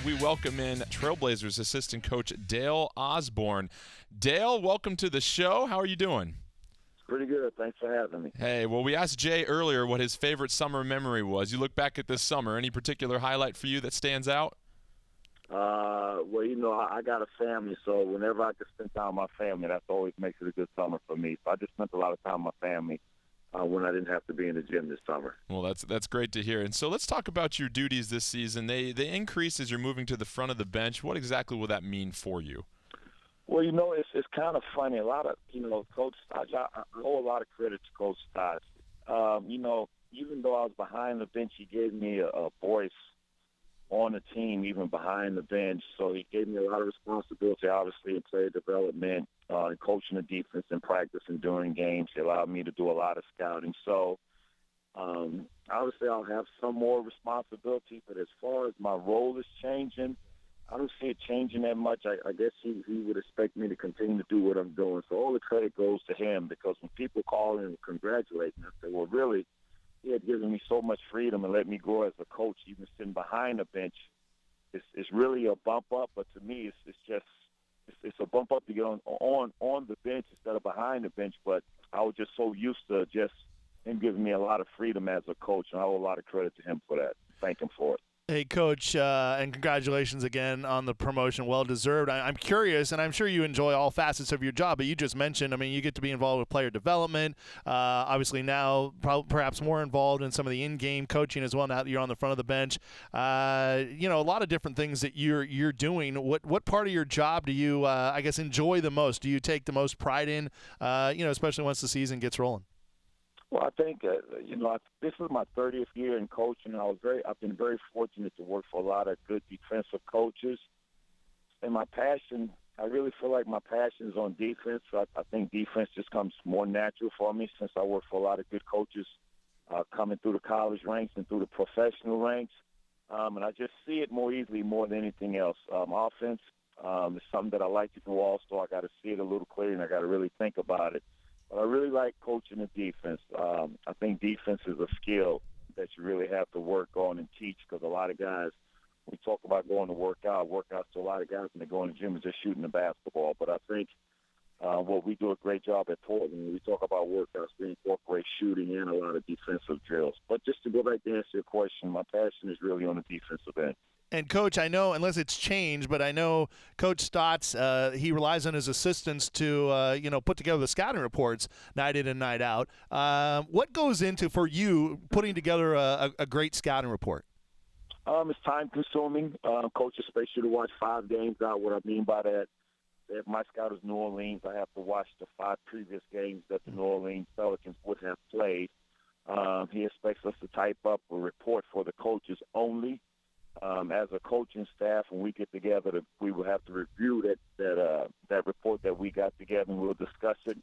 We welcome in Trailblazers assistant coach Dale Osbourne. Dale, welcome to the show. How are you doing? Pretty good. Thanks for having me. Hey, well, we asked Jay earlier what his favorite summer memory was. You look back at this summer, any particular highlight for you that stands out? Well, I got a family, so whenever I can spend time with my family, that always makes it a good summer for me. So I just spent a lot of time with my family when I didn't have to be in the gym this summer. Well, that's great to hear. And so let's talk about your duties this season. They increase as you're moving to the front of the bench. What exactly will that mean for you? Well, it's kind of funny. A lot of, Coach Stotts, I owe a lot of credit to Coach Stotts. Even though I was behind the bench, he gave me a voice on the team, even behind the bench. So he gave me a lot of responsibility, obviously, in player development, and coaching the defense and practice and during games. He allowed me to do a lot of scouting. So obviously I'll have some more responsibility, but as far as my role is changing, I don't see it changing that much. I guess he would expect me to continue to do what I'm doing. So all the credit goes to him, because when people call in and congratulate me, I say, well, really, he had given me so much freedom and let me grow as a coach, even sitting behind the bench. It's really a bump up, but to me, it's a bump up to get on the bench instead of behind the bench. But I was just so used to just him giving me a lot of freedom as a coach, and I owe a lot of credit to him for that. Thank him for it. Hey, Coach, and congratulations again on the promotion. Well-deserved. I'm curious, and I'm sure you enjoy all facets of your job, but you just mentioned, you get to be involved with player development. Obviously now perhaps more involved in some of the in-game coaching as well now that you're on the front of the bench. A lot of different things that you're doing. What part of your job do you, enjoy the most? Do you take the most pride in, especially once the season gets rolling? Well, I think this is my 30th year in coaching. I've been very fortunate to work for a lot of good defensive coaches, and my passion, I really feel like my passion is on defense. I think defense just comes more natural for me since I work for a lot of good coaches coming through the college ranks and through the professional ranks, and I just see it more easily more than anything else. Offense is something that I like to do also. I got to see it a little clearer, and I got to really think about it. But I really like coaching the defense. I think defense is a skill that you really have to work on and teach, because a lot of guys, we talk about going to workouts to a lot of guys when they go in the gym is just shooting the basketball. But I think what we do a great job at Portland, when we talk about workouts, we incorporate shooting and a lot of defensive drills. But just to go back to answer your question, my passion is really on the defensive end. And, Coach, I know, unless it's changed, but I know Coach Stotts, he relies on his assistants to, put together the scouting reports night in and night out. What goes into, for you, putting together a great scouting report? It's time-consuming. Coaches expect you to watch 5 games out. What I mean by that, if my scout is New Orleans, I have to watch the 5 previous games that the New Orleans Pelicans would have played. He expects us to type up a report for the coaches only. As a coaching staff, when we get together, we will have to review that report that we got together, and we'll discuss it,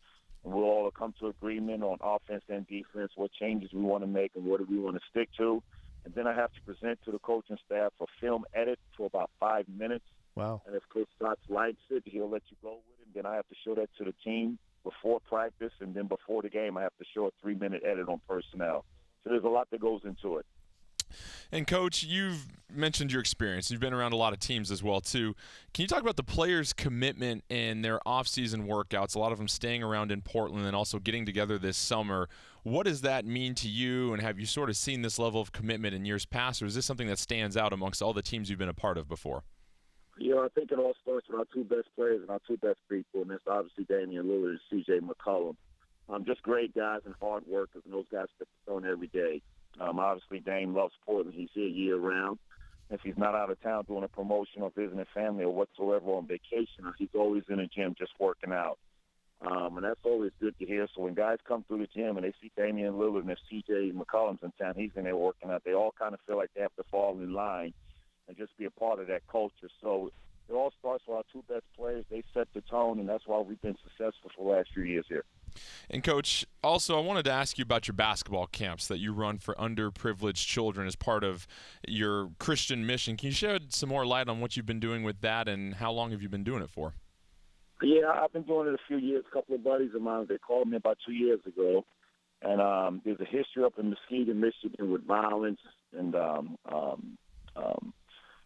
and we'll all come to agreement on offense and defense, what changes we want to make and what do we want to stick to. And then I have to present to the coaching staff a film edit for about 5 minutes. Wow. And if Coach Stotts likes it, he'll let you go with it. And then I have to show that to the team before practice, and then before the game I have to show a 3-minute edit on personnel. So there's a lot that goes into it. And, Coach, you've mentioned your experience. You've been around a lot of teams as well, too. Can you talk about the players' commitment in their off-season workouts, a lot of them staying around in Portland and also getting together this summer? What does that mean to you, and have you sort of seen this level of commitment in years past, or is this something that stands out amongst all the teams you've been a part of before? I think it all starts with our 2 best players and our 2 best people, and that's obviously Damian Lillard and C.J. McCollum. Just great guys and hard workers, and those guys get the phone every day. Obviously, Dame loves Portland. He's here year-round. If he's not out of town doing a promotion or visiting family or whatsoever on vacation, he's always in the gym just working out. And that's always good to hear. So when guys come through the gym and they see Damian Lillard and if C.J. McCollum's in town, he's in there working out. They all kind of feel like they have to fall in line and just be a part of that culture. So it all starts with our 2 best players. They set the tone, and that's why we've been successful for the last few years here. And, Coach, also I wanted to ask you about your basketball camps that you run for underprivileged children as part of your Christian mission. Can you shed some more light on what you've been doing with that, and how long have you been doing it for? Yeah, I've been doing it a few years. A couple of buddies of mine, they called me about 2 years ago. And there's a history up in Muskegon, Michigan with violence and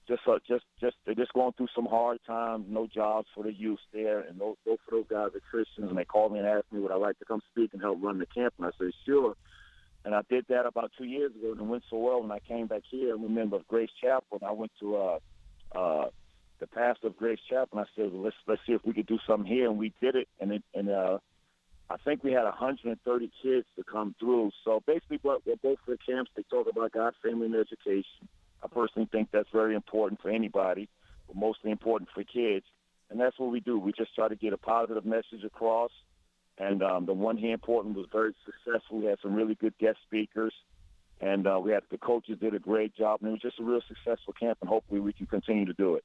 they're just going through some hard times, no jobs for the youth there, and both of those guys are Christians, and they called me and asked me would I like to come speak and help run the camp, and I said sure. And I did that about 2 years ago, and it went so well when I came back here. I remember Grace Chapel, and I went to the pastor of Grace Chapel, and I said, well, let's see if we could do something here, and we did it, and I think we had 130 kids to come through. So basically, both of the camps, they talk about God, family, and education. I personally think that's very important for anybody, but mostly important for kids. And that's what we do. We just try to get a positive message across. And the one here in Portland was very successful. We had some really good guest speakers. And the coaches did a great job. And it was just a real successful camp, and hopefully we can continue to do it.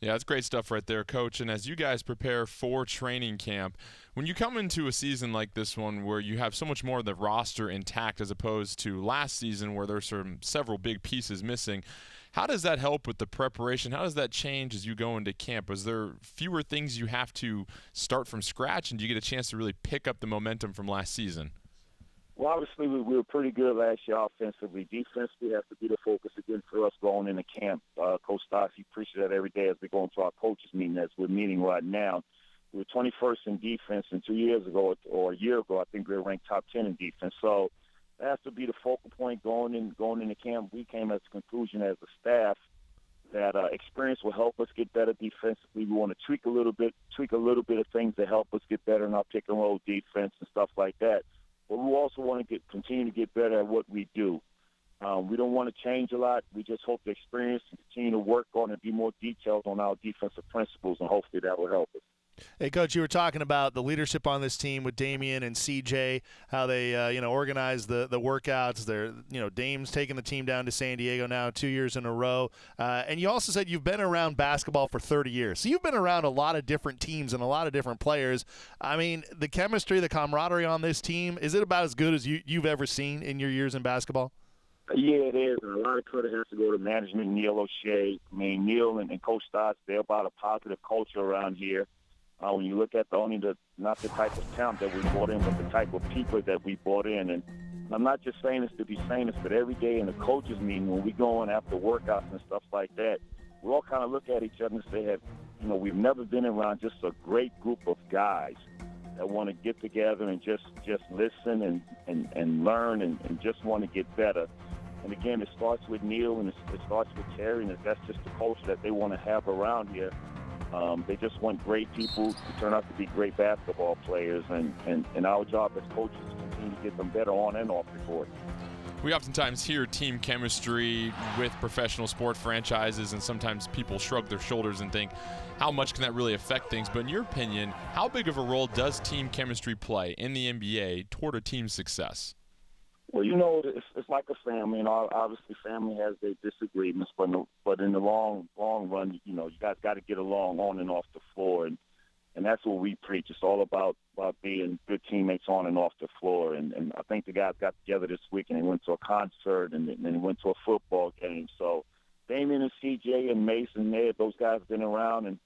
Yeah, that's great stuff right there, Coach. And as you guys prepare for training camp, when you come into a season like this one where you have so much more of the roster intact as opposed to last season where there's several big pieces missing, how does that help with the preparation? How does that change as you go into camp? Is there fewer things you have to start from scratch, and do you get a chance to really pick up the momentum from last season? Well, obviously, we were pretty good last year offensively. Defensively has to be the focus again for us going into camp. Coach Stasi preaches that every day as we go into our coaches meeting as we're meeting right now. We were 21st in defense, and 2 years ago or a year ago, I think we were ranked top 10 in defense. So that has to be the focal point going into camp. We came at the conclusion as a staff that experience will help us get better defensively. We want to tweak a little bit of things to help us get better in our pick and roll defense and stuff like that. But we also want to continue to get better at what we do. We don't want to change a lot. We just hope to experience and continue to work on and be more detailed on our defensive principles, and hopefully that will help us. Hey, Coach, you were talking about the leadership on this team with Damian and CJ, how they organize the workouts. They're, Dame's taking the team down to San Diego now 2 years in a row. And you also said you've been around basketball for 30 years. So you've been around a lot of different teams and a lot of different players. I mean, the chemistry, the camaraderie on this team, is it about as good as you've ever seen in your years in basketball? Yeah, it is. And a lot of credit has to go to management, Neil O'Shea. I mean, Neil and Coach Stotts, they're about a positive culture around here. When you look at not the type of talent that we brought in, but the type of people that we brought in. And I'm not just saying this to be saying this, but every day in the coaches meeting, when we go in after workouts and stuff like that, we all kind of look at each other and say, we've never been around just a great group of guys that want to get together and just listen and learn and just want to get better. And again, it starts with Neil and it starts with Terry, and that's just the culture that they want to have around here. They just want great people to turn out to be great basketball players, and our job as coaches is to continue to get them better on and off the court. We oftentimes hear team chemistry with professional sport franchises, and sometimes people shrug their shoulders and think, how much can that really affect things? But in your opinion, how big of a role does team chemistry play in the NBA toward a team's success? Well, it's like a family. Obviously, family has their disagreements, but in the long run, you guys got to get along on and off the floor, and that's what we preach. It's all about being good teammates on and off the floor. And I think the guys got together this week and they went to a concert and then went to a football game. So Damian and CJ and Mason, those guys have been around and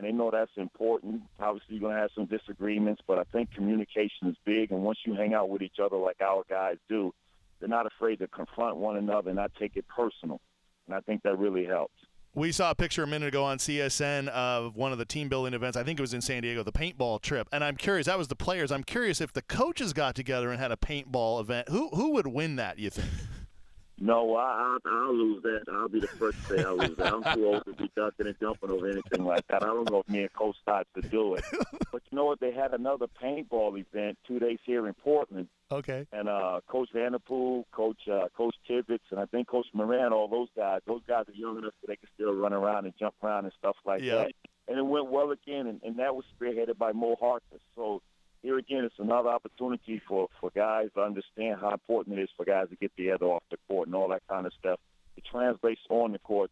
they know that's important. Obviously, you're going to have some disagreements, but I think communication is big. And once you hang out with each other like our guys do, they're not afraid to confront one another and not take it personal. And I think that really helps. We saw a picture a minute ago on CSN of one of the team-building events. I think it was in San Diego, the paintball trip. And I'm curious, that was the players. I'm curious if the coaches got together and had a paintball event. Who would win that, you think? No, I'll lose that. I'll be the first to say I'll lose that. I'm too old to be ducking and jumping over anything like that. I don't know if me and Coach Stotts to do it. But you know what? They had another paintball event 2 days here in Portland. Okay. And Coach Vanderpool, Coach Tibbetts, and I think Coach Moran, all those guys are young enough so they can still run around and jump around and stuff like that. And it went well again, and that was spearheaded by Mo Harkless. So here again, it's another opportunity for guys to understand how important it is for guys to get the other off the court and all that kind of stuff. It translates on the court.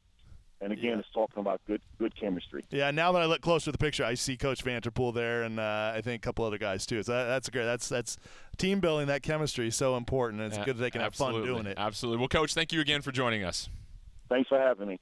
And again, it's talking about good chemistry. Yeah, now that I look closer at the picture, I see Coach Vanderpool there, and I think a couple other guys too. So that's great. That's team building. That chemistry is so important. It's good that they can have fun doing it. Absolutely. Well, Coach, thank you again for joining us. Thanks for having me.